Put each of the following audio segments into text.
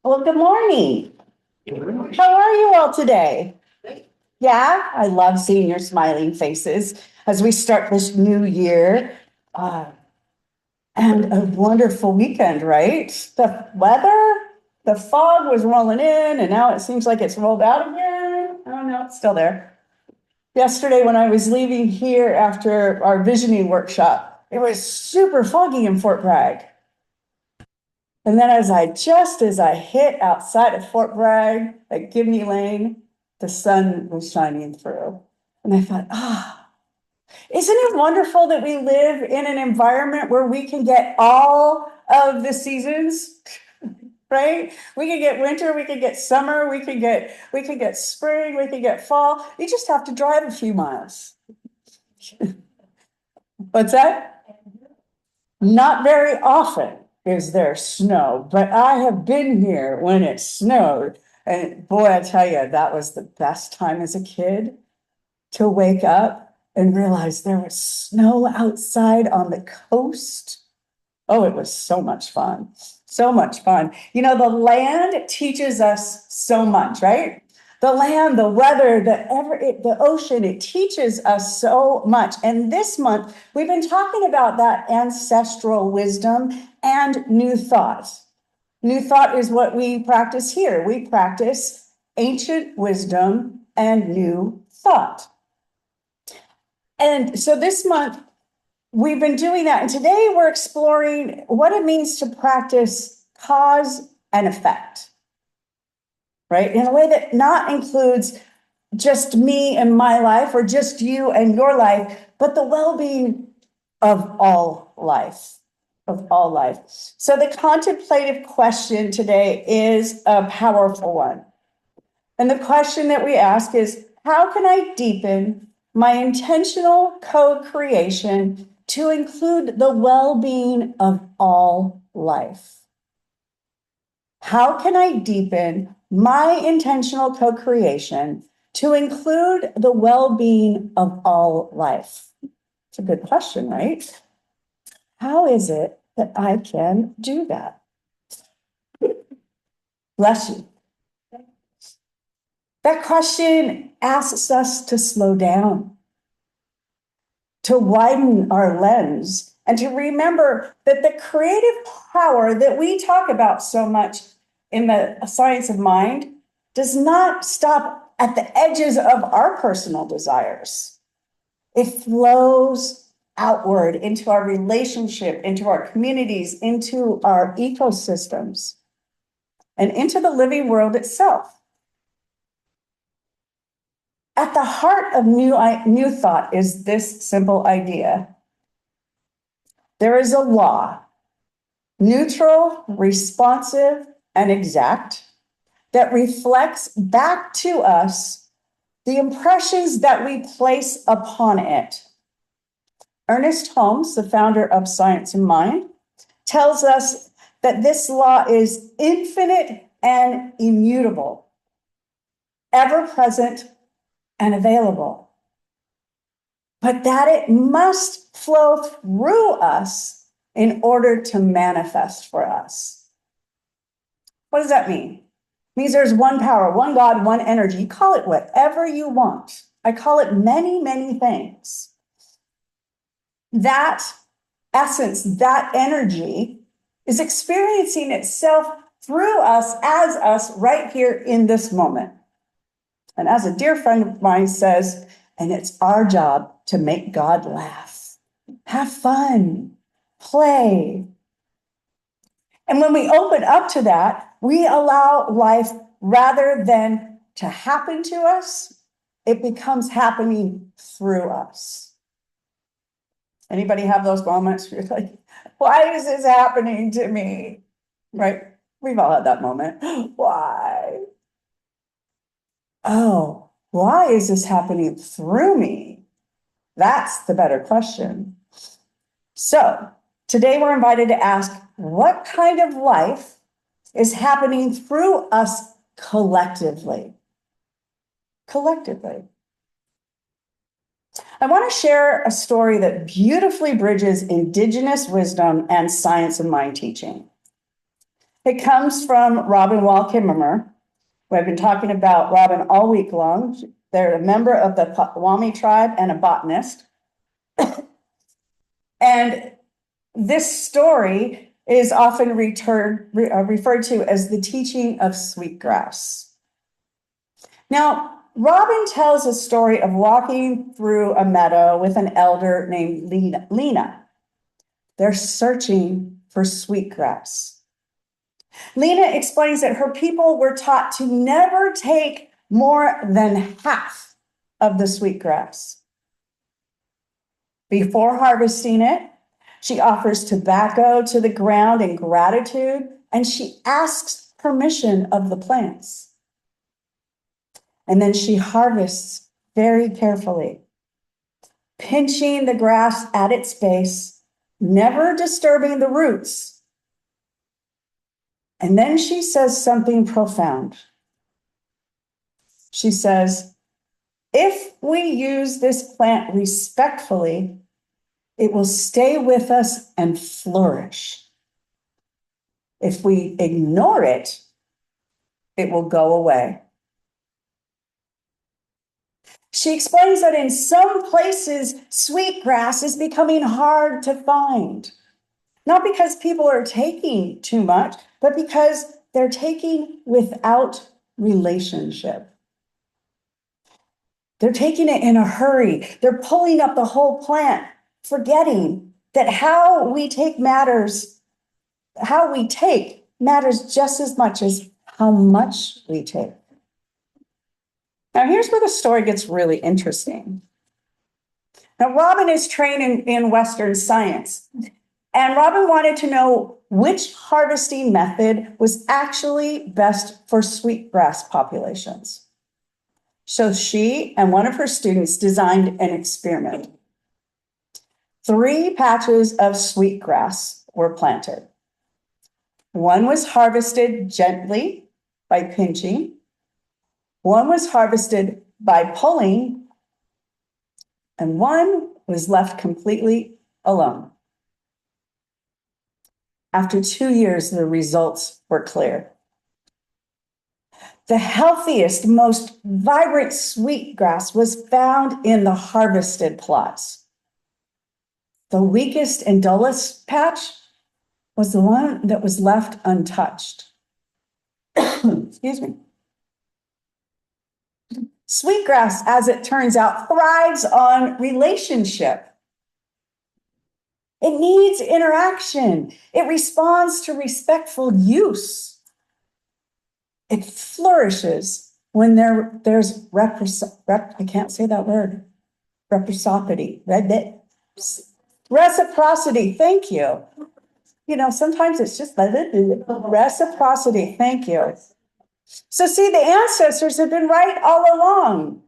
Well, good morning. How are you all today? Yeah, I love seeing your smiling faces as we start this new year. Uh, and a wonderful weekend, right? The weather, the fog was rolling in, and now it seems like it's rolled out again. Oh no, it's still there. Yesterday, when I was leaving here after our visioning workshop, it was super foggy in Fort Bragg. And then as I hit outside of Fort Bragg, at Gibney Lane, the sun was shining through. And I thought, isn't it wonderful that we live in an environment where we can get all of the seasons, right? We can get winter, we can get summer, we can get spring, we can get fall. You just have to drive a few miles. What's that? Not very often is there snow, but I have been here when it snowed. And boy, I tell you, that was the best time as a kid to wake up and realize there was snow outside on the coast. Oh, it was so much fun. So much fun. You know, the land teaches us so much, right? The land, the weather, the ocean, it teaches us so much. And this month, we've been talking about that ancestral wisdom and new thought. New thought is what we practice here. We practice ancient wisdom and new thought. And so this month, we've been doing that. And today we're exploring what it means to practice cause and effect, right? In a way that not includes just me and my life or just you and your life, but the well-being of all life, of all life. So the contemplative question today is a powerful one. And the question that we ask is, how can I deepen my intentional co-creation to include the well-being of all life? How can I deepen my intentional co-creation to include the well-being of all life? It's a good question, right? How is it that I can do that? Bless you. That question asks us to slow down, to widen our lens, and to remember that the creative power that we talk about so much in the science of mind does not stop at the edges of our personal desires. It flows outward into our relationship, into our communities, into our ecosystems, and into the living world itself. At the heart of new thought is this simple idea. There is a law, neutral, responsive, and exact, that reflects back to us the impressions that we place upon it. Ernest Holmes, the founder of Science and Mind, tells us that this law is infinite and immutable, ever present and available, but that it must flow through us in order to manifest for us. What does that mean? It means there's one power, one God, one energy. You call it whatever you want. I call it many, many things. That essence, that energy is experiencing itself through us, as us, right here in this moment. And as a dear friend of mine says, and it's our job to make God laugh, have fun, play. And when we open up to that, we allow life, rather than to happen to us, it becomes happening through us. Anybody have those moments where you're like, why is this happening to me? Right? We've all had that moment. Why? Oh, why is this happening through me? That's the better question. So today we're invited to ask, what kind of life is happening through us collectively? Collectively. I want to share a story that beautifully bridges Indigenous wisdom and science and mind teaching. It comes from Robin Wall Kimmerer. We've been talking about Robin all week long. They're a member of the Potawatomi tribe and a botanist. And this story is often referred to as the teaching of Sweetgrass. Now, Robin tells a story of walking through a meadow with an elder named Lena. They're searching for sweetgrass. Lena explains that her people were taught to never take more than half of the sweetgrass. Before harvesting it, she offers tobacco to the ground in gratitude, and she asks permission of the plants. And then she harvests very carefully, pinching the grass at its base, never disturbing the roots. And then she says something profound. She says, if we use this plant respectfully, it will stay with us and flourish. If we ignore it, it will go away. She explains that in some places, sweetgrass is becoming hard to find. Not because people are taking too much, but because they're taking without relationship. They're taking it in a hurry. They're pulling up the whole plant, forgetting that how we take matters just as much as how much we take. Now, here's where the story gets really interesting. Now, Robin is trained in Western science, and Robin wanted to know which harvesting method was actually best for sweetgrass populations. So she and one of her students designed an experiment. 3 patches of sweetgrass were planted. One was harvested gently by pinching. One was harvested by pulling, and one was left completely alone. After 2 years, the results were clear. The healthiest, most vibrant sweetgrass was found in the harvested plots. The weakest and dullest patch was the one that was left untouched. Excuse me. Sweetgrass, as it turns out, thrives on relationship. It needs interaction. It responds to respectful use. It flourishes when there's I can't say that word. Reciprocity. Reciprocity. Thank you. You know, sometimes it's just reciprocity. Thank you. So see, the ancestors have been right all along.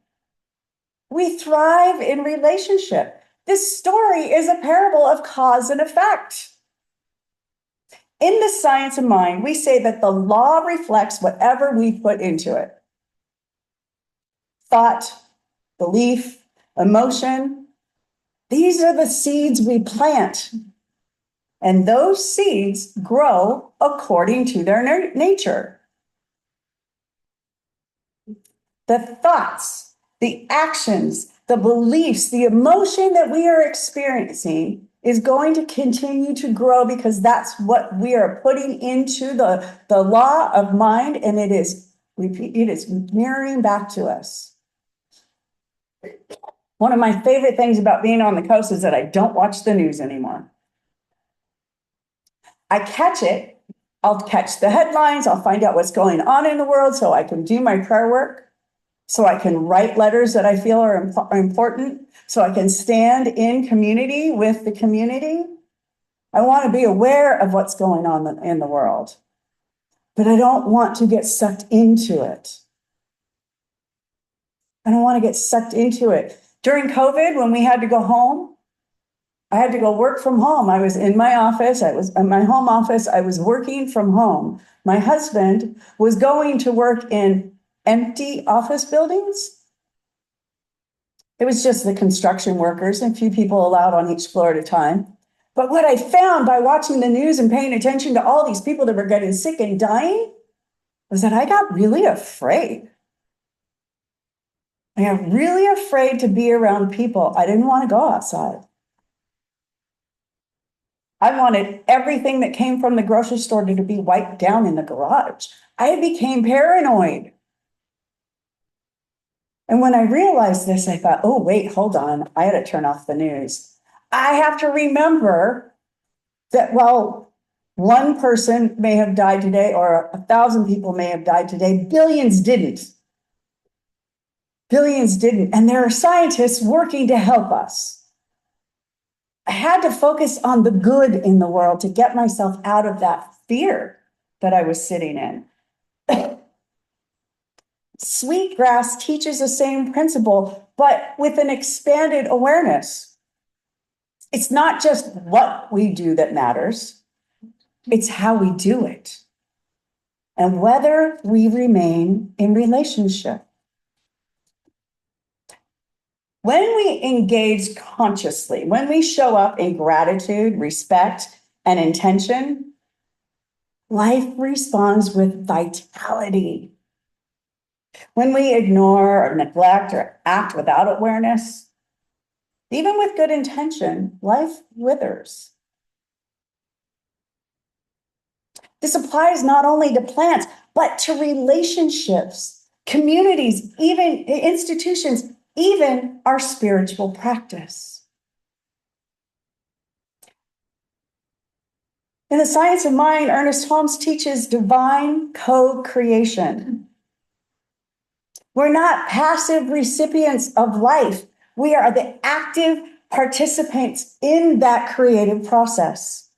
We thrive in relationship. This story is a parable of cause and effect. In the science of mind, we say that the law reflects whatever we put into it. Thought, belief, emotion, these are the seeds we plant. And those seeds grow according to their nature. The thoughts, the actions, the beliefs, the emotion that we are experiencing is going to continue to grow because that's what we are putting into the law of mind, and it is mirroring back to us. One of my favorite things about being on the coast is that I don't watch the news anymore. I catch it. I'll catch the headlines. I'll find out what's going on in the world so I can do my prayer work. So I can write letters that I feel are important, so I can stand in community with the community. I want to be aware of what's going on in the world, but I don't want to get sucked into it. I don't want to get sucked into it. During COVID, when we had to go home, I had to go work from home. I was in my office. I was in my home office. I was working from home. My husband was going to work in empty office buildings. It was just the construction workers and a few people allowed on each floor at a time. But what I found by watching the news and paying attention to all these people that were getting sick and dying was that I got really afraid. I got really afraid to be around people. I didn't want to go outside. I wanted everything that came from the grocery store to be wiped down in the garage. I became paranoid. And when I realized this, I thought, oh, wait, hold on. I had to turn off the news. I have to remember that, well, one person may have died today, or 1,000 people may have died today. Billions didn't. Billions didn't. And there are scientists working to help us. I had to focus on the good in the world to get myself out of that fear that I was sitting in. Sweetgrass teaches the same principle, but with an expanded awareness. It's not just what we do that matters, it's how we do it and whether we remain in relationship. When we engage consciously, when we show up in gratitude, respect, and intention, life responds with vitality. When we ignore or neglect or act without awareness, even with good intention, life withers. This applies not only to plants, but to relationships, communities, even institutions, even our spiritual practice. In The Science of Mind, Ernest Holmes teaches divine co-creation. We're not passive recipients of life. We are the active participants in that creative process.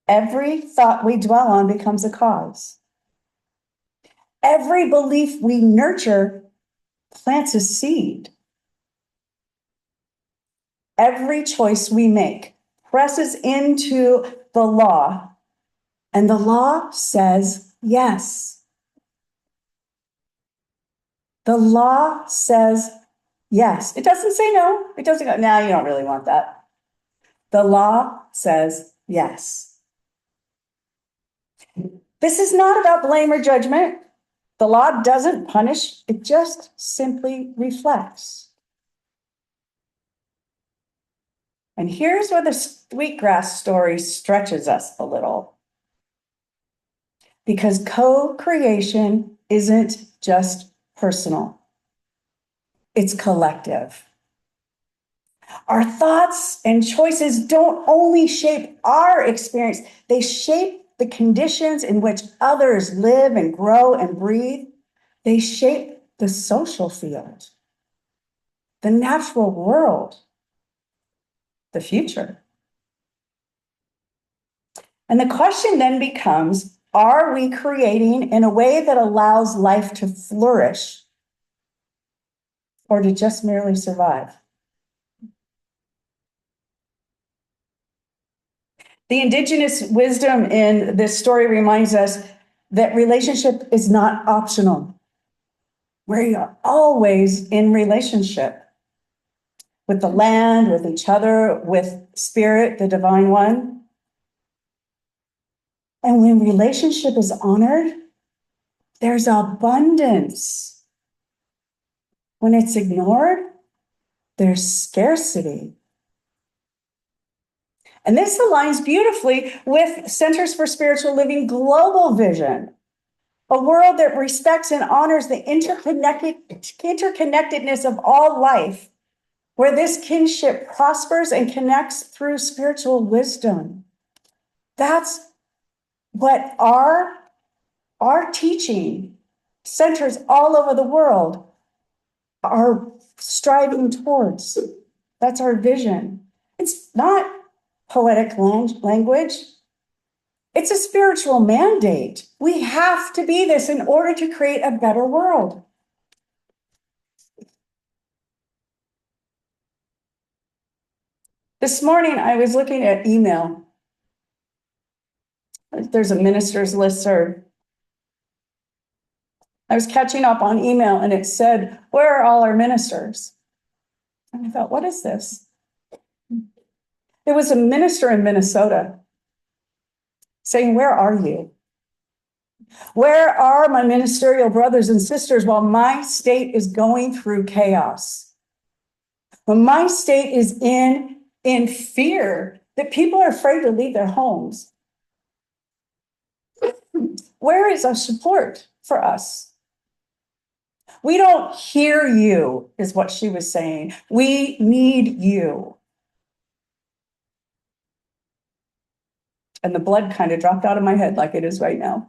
Every thought we dwell on becomes a cause. Every belief we nurture plants a seed. Every choice we make presses into the law, and the law says yes. The law says yes. It doesn't say no. It doesn't go, nah, you don't really want that. The law says yes. This is not about blame or judgment. The law doesn't punish, it just simply reflects. And here's where the Sweetgrass story stretches us a little. Because co-creation isn't just personal, it's collective. Our thoughts and choices don't only shape our experience, they shape the conditions in which others live and grow and breathe. They shape the social field, the natural world, the future. And the question then becomes, are we creating in a way that allows life to flourish or to just merely survive? The indigenous wisdom in this story reminds us that relationship is not optional. We are always in relationship with the land, with each other, with spirit, the divine one. And when relationship is honored, there's abundance. When it's ignored, there's scarcity. And this aligns beautifully with Centers for Spiritual Living global vision, a world that respects and honors the interconnectedness of all life, where this kinship prospers and connects through spiritual wisdom. That's what our teaching centers all over the world are striving towards. That's our vision. It's not poetic language. It's a spiritual mandate. We have to be this in order to create a better world. This morning, I was looking at email. There's a minister's listserv. I was catching up on email and it said, where are all our ministers? And I thought, what is this? It was a minister in Minnesota saying, where are you? Where are my ministerial brothers and sisters while my state is going through chaos? When my state is in fear, that people are afraid to leave their homes. Where is our support for us? We don't hear you, is what she was saying. We need you. And the blood kind of dropped out of my head like it is right now.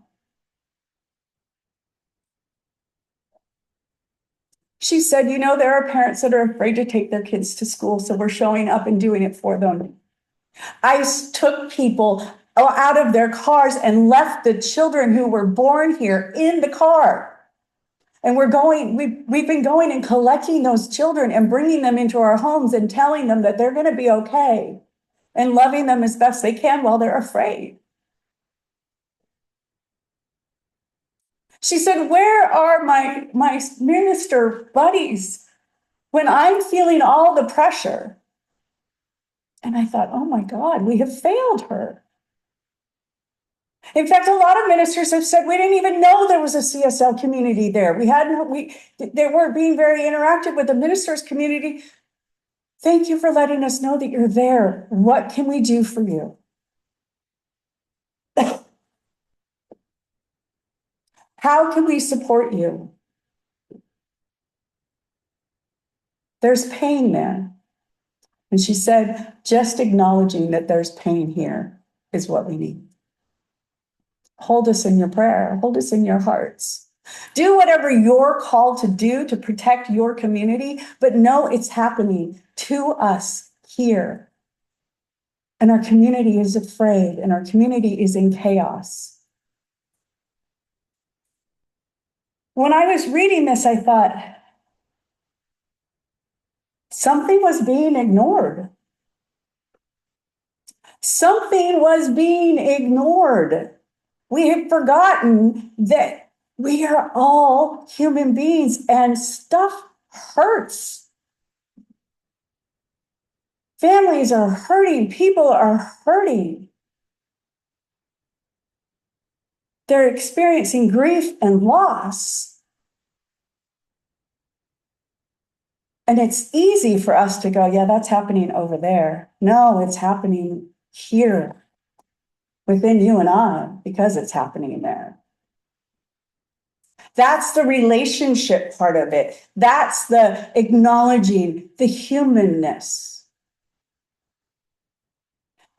She said, there are parents that are afraid to take their kids to school, so we're showing up and doing it for them. I took people out of their cars and left the children who were born here in the car. And we've been going and collecting those children and bringing them into our homes and telling them that they're going to be okay and loving them as best they can while they're afraid. She said, where are my minister buddies when I'm feeling all the pressure? And I thought, oh my God, we have failed her. In fact, a lot of ministers have said, we didn't even know there was a CSL community there. They weren't being very interactive with the ministers community. Thank you for letting us know that you're there. What can we do for you? How can we support you? There's pain there. And she said, just acknowledging that there's pain here is what we need. Hold us in your prayer. Hold us in your hearts. Do whatever you're called to do to protect your community, but know it's happening to us here. And our community is afraid, and our community is in chaos. When I was reading this, I thought, something was being ignored. Something was being ignored. We have forgotten that we are all human beings and stuff hurts. Families are hurting. People are hurting. They're experiencing grief and loss. And it's easy for us to go, yeah, that's happening over there. No, it's happening here within you and I because it's happening there. That's the relationship part of it. That's the acknowledging the humanness.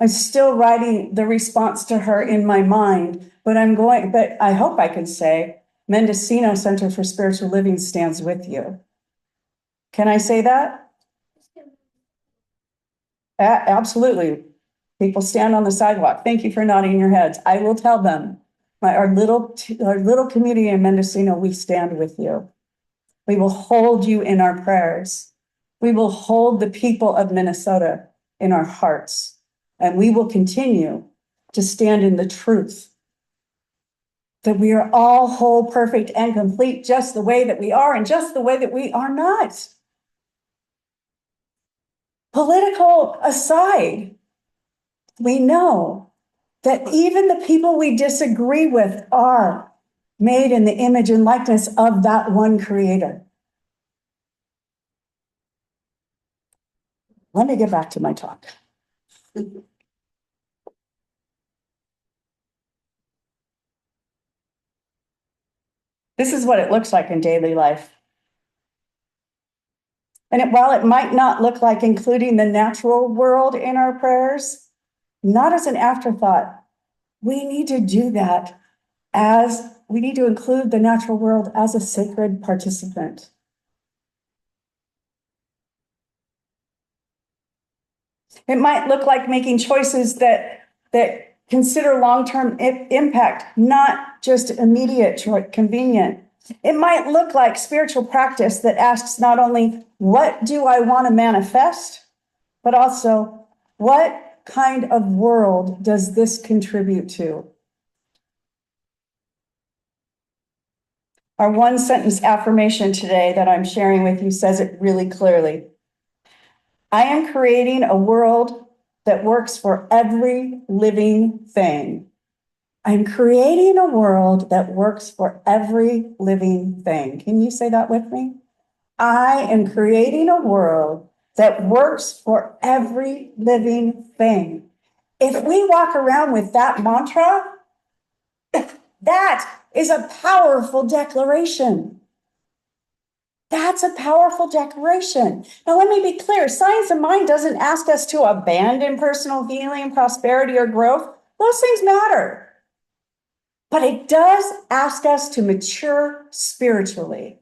I'm still writing the response to her in my mind, but I hope I can say Mendocino Center for Spiritual Living stands with you. Can I say that? Absolutely. People stand on the sidewalk. Thank you for nodding your heads. I will tell them, our little community in Mendocino, we stand with you. We will hold you in our prayers. We will hold the people of Minnesota in our hearts. And we will continue to stand in the truth that we are all whole, perfect, and complete just the way that we are and just the way that we are not. Political aside, we know that even the people we disagree with are made in the image and likeness of that one creator. Let me get back to my talk. This is what it looks like in daily life. And while it might not look like including the natural world in our prayers, not as an afterthought, we need to do that we need to include the natural world as a sacred participant. It might look like making choices that consider long-term impact, not just immediate convenient. It might look like spiritual practice that asks not only, what do I want to manifest, but also, what kind of world does this contribute to? Our one sentence affirmation today that I'm sharing with you says it really clearly. I am creating a world that works for every living thing. I'm creating a world that works for every living thing. Can you say that with me? I am creating a world that works for every living thing. If we walk around with that mantra, that is a powerful declaration. That's a powerful declaration. Now, let me be clear. Science of mind doesn't ask us to abandon personal healing, prosperity, or growth. Those things matter. But it does ask us to mature spiritually,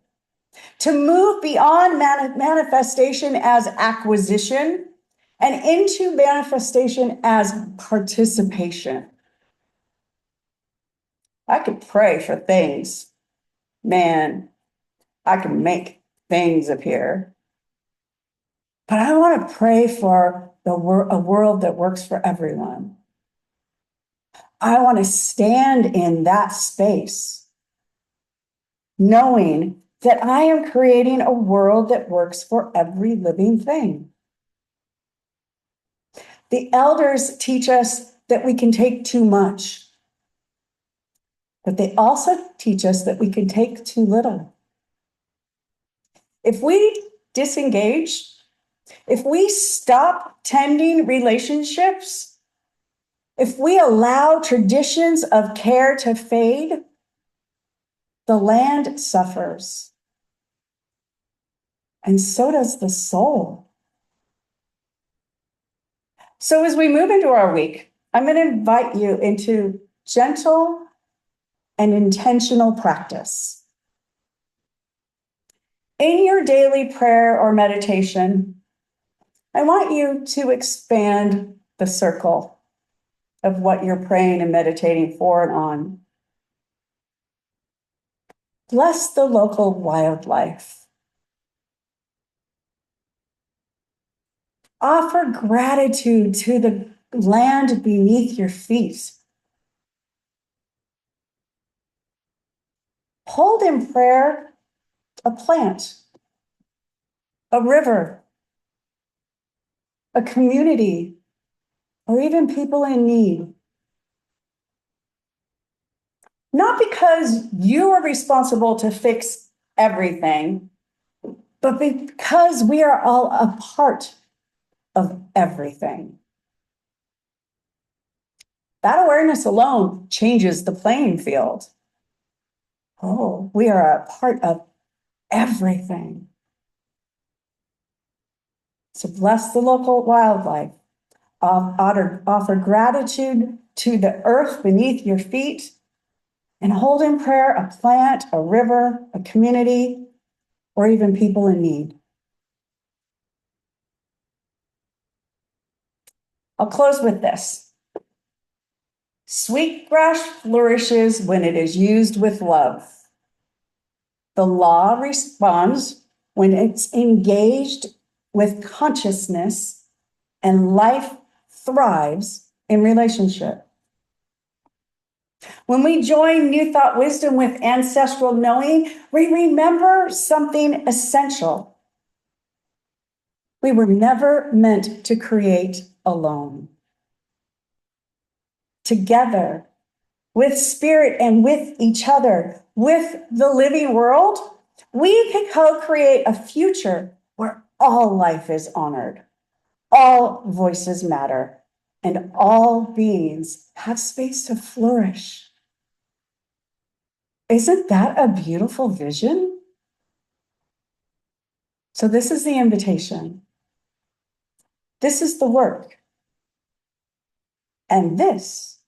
to move beyond manifestation as acquisition and into manifestation as participation. I could pray for things. Man, I can make things appear. But I want to pray for a world that works for everyone. I want to stand in that space, knowing that I am creating a world that works for every living thing. The elders teach us that we can take too much, but they also teach us that we can take too little. If we disengage, if we stop tending relationships, if we allow traditions of care to fade, the land suffers. And so does the soul. So as we move into our week, I'm going to invite you into gentle and intentional practice. In your daily prayer or meditation, I want you to expand the circle of what you're praying and meditating for and on. Bless the local wildlife. Offer gratitude to the land beneath your feet. Hold in prayer a plant, a river, a community, or even people in need. Not because you are responsible to fix everything, but because we are all a part of everything. That awareness alone changes the playing field. Oh, we are a part of everything. So bless the local wildlife. Offer gratitude to the earth beneath your feet, and hold in prayer a plant, a river, a community, or even people in need. I'll close with this. Sweetgrass flourishes when it is used with love. The law responds when it's engaged with consciousness, and life thrives in relationship. When we join New Thought Wisdom with ancestral knowing, we remember something essential. We were never meant to create alone. Together, with spirit and with each other, with the living world, we can co-create a future where all life is honored, all voices matter, and all beings have space to flourish. Isn't that a beautiful vision? So this is the invitation. This is the work. And this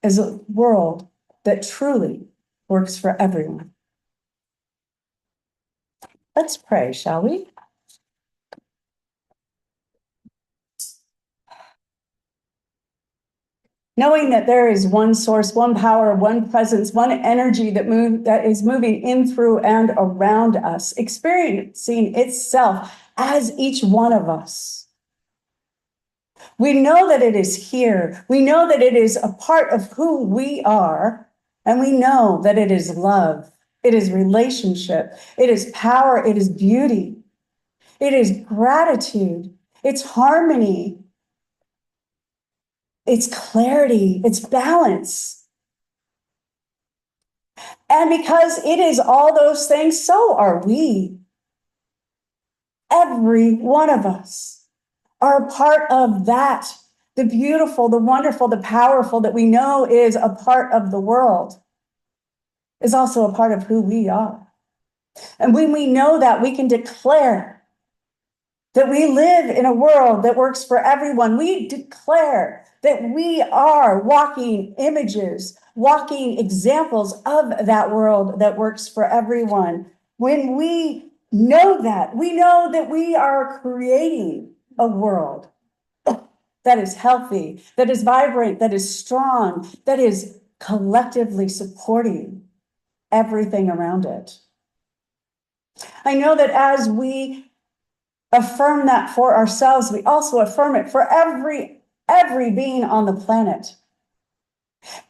is a world that truly works for everyone. Let's pray, shall we? Knowing that there is one source, one power, one presence, one energy that is moving in, through, and around us, experiencing itself as each one of us. We know that it is here. We know that it is a part of who we are, and we know that it is love. It is relationship. It is power. It is beauty. It is gratitude. It's harmony. it's clarity, it's balance. And because it is all those things, so are we. Every one of us are a part of that. The beautiful, the wonderful, the powerful that we know is a part of the world is also a part of who we are. And when we know that, we can declare that we live in a world that works for everyone. We declare that we are walking images, walking examples of that world that works for everyone. When we know that, we know that we are creating a world that is healthy, that is vibrant, that is strong, that is collectively supporting everything around it. I know that as we affirm that for ourselves, we also affirm it for every being on the planet.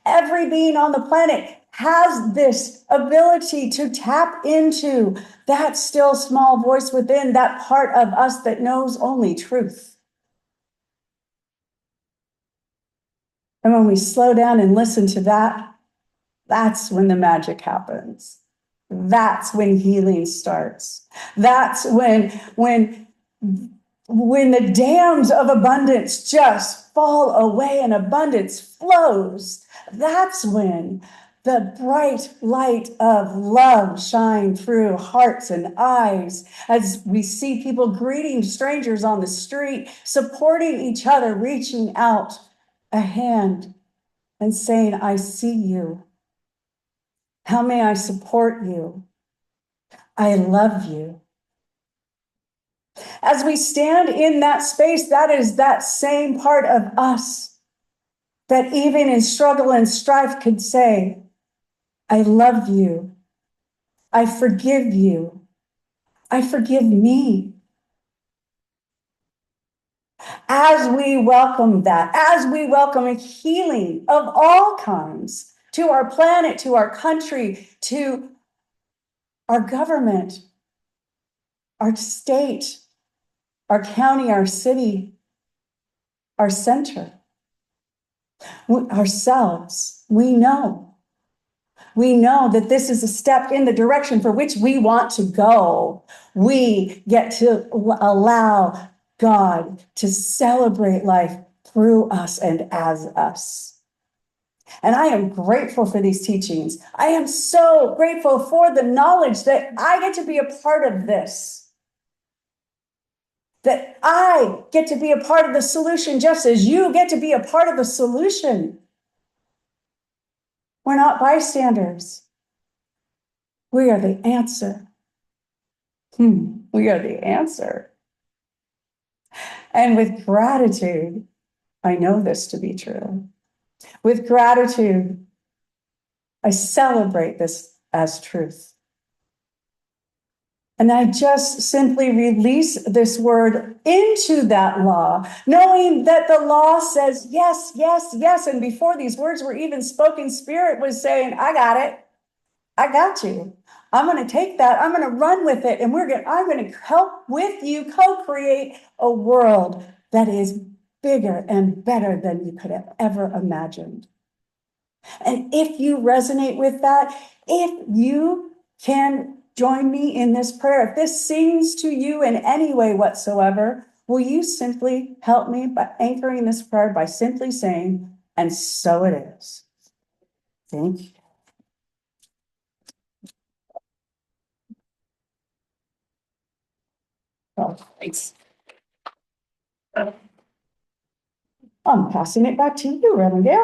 Every being on the planet has this ability to tap into that still small voice within, that part of us that knows only truth. And when we slow down and listen to that, that's when the magic happens. That's when healing starts. That's when the dams of abundance just fall away and abundance flows. That's when the bright light of love shine through hearts and eyes as we see people greeting strangers on the street, supporting each other, reaching out a hand and saying, I see you. How may I support you? I love you. As we stand in that space, that is that same part of us that even in struggle and strife could say, I love you. I forgive you. I forgive me. As we welcome that, as we welcome a healing of all kinds to our planet, to our country, to our government, our state, our county, our city, our center, ourselves, we know that this is a step in the direction for which we want to go. We get to allow God to celebrate life through us and as us. And I am grateful for these teachings. I am so grateful for the knowledge that I get to be a part of this, that I get to be a part of the solution, just as you get to be a part of the solution. We're not bystanders. We are the answer. We are the answer. And with gratitude, I know this to be true. With gratitude, I celebrate this as truth. And I just simply release this word into that law, knowing that the law says yes, yes, yes. And before these words were even spoken, Spirit was saying, I got it. I got you. I'm going to take that. I'm going to run with it. And I'm going to help with you co-create a world that is bigger and better than you could have ever imagined. And if you resonate with that, if you can join me in this prayer, if this sings to you in any way whatsoever, will you simply help me by anchoring this prayer by simply saying, and so it is. Thank you. Oh, thanks. I'm passing it back to you, Reverend Gail.